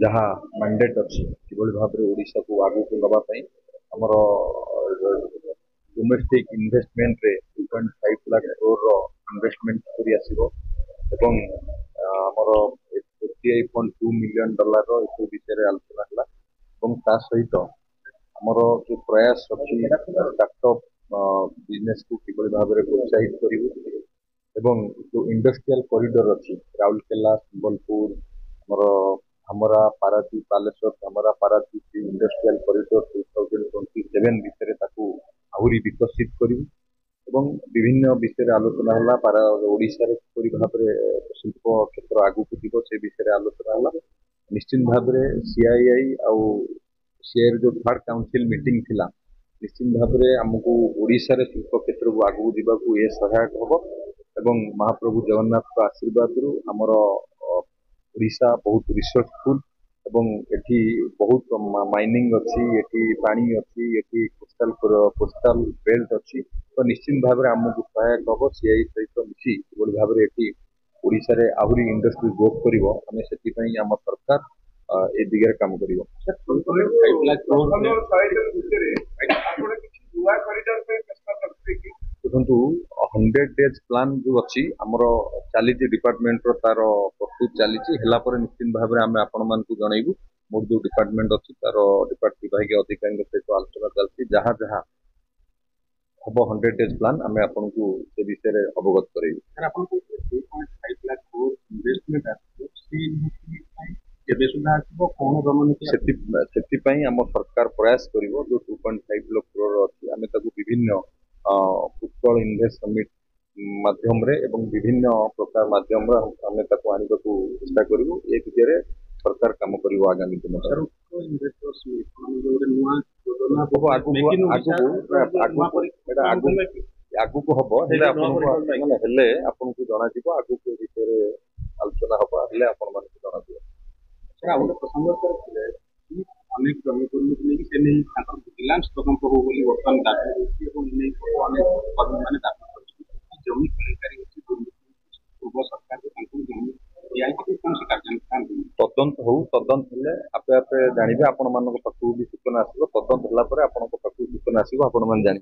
जहाँ मैंडेट अच्छी किभली भाव में ओडिशा को आगू को नवा पाई हमर डोमेस्टिक इन्वेस्टमेंट रे 2.5 लाख करोड़ इन्वेस्टमेंट करी आसीबो एवं हमर $58.2 मिलियन इस विषय रे आलोचना हला एवं ता सहित हमर जो प्रयास अच्छी स्टार्टअप बिजनेस को किभली भाव में प्रोत्साहित करिवु एवं जो इंडस्ट्रियल कॉरिडोर अच्छी राउरकेला संबलपुर हमर हमरा पारादीप बालेश्वर हमरा पारादीप इंडस्ट्रियल कॉरिडोर 2027 विषय ताकू आहुरी विकसित करिवु एवं विभिन्न विषय आलोचना हला पारा ओडिशा रे किपरि भाव में शिल्प क्षेत्र आगू को जीवो से विषय आलोचना हला निश्चित भाव में सीआईआई आउ सीआईआई जो थर्ड काउंसिल मीटिंग थिला निश्चित भाव में आमको ओडिशा रे शिल्प क्षेत्र को आगू जीवाकू ये सहायक हबो एवं महाप्रभु जगन्नाथ आशीर्वाद रु आमर ओडिशा बहुत रिसर्चफुल एवं एठी बहुत माइनिंग अच्छी एठी पानी अच्छी एठी कोस्टल बेल्ट अच्छी तो निश्चित भाव में आमको सहायक हम सीआई सहित मिसी किभली भाव में एठी ओडिशा रे आहुरी इंडस्ट्री ग्रोथ करिवो हमें सेति पई आम सरकार ए दिगरे काम करिवो देखु 100 डेज प्लान जो अच्छी आमर चली डिपार्टमेंट तार प्रस्तुत चली निश्चित भाव में आम आपण मान जनइबू मोर जो डिपार्टमेंट अच्छी तार डिपार्टमेंट विभाग अधिकारी सहित आलोचना चलती जहाँ जहाँ हम 100 डेज प्लान आम आपन को से विषय में अवगत करेबू आम सरकार प्रयास करिवो जो 2.5 लाख करोड़ अच्छी आम विभिन्न उत्कल इन्वेस्ट समिट माध्यम रे एवं विभिन्न प्रकार माध्यम रे आमे ताको आनिबा को चेष्टा करिवो ए विषय सरकार काम करिवो आगामी दिन आगु को हबो हेले आपन को जणा दिबो आगु के विषय आलोचना हबो हेले आपन मान को जणा दिबो सर आउट प्रसंग अनेक जमीन नहीं से नहीं विजिलेंस प्रकल्प हो बोली वर्तमान दाबी होती है नहीं को अनेक कर्मी माने दाबी करछि जमीन सरकारी होछि पूर्व सरकार के तांको जमीन दियाई के कोन से कार्यान्वयन तदंत हेले आपे आपे जानिबे आपण मानको पाखु भी सूचना आसीबो तदंत हला परे आपण को पाखु सूचना आसीबो आपण मान जानि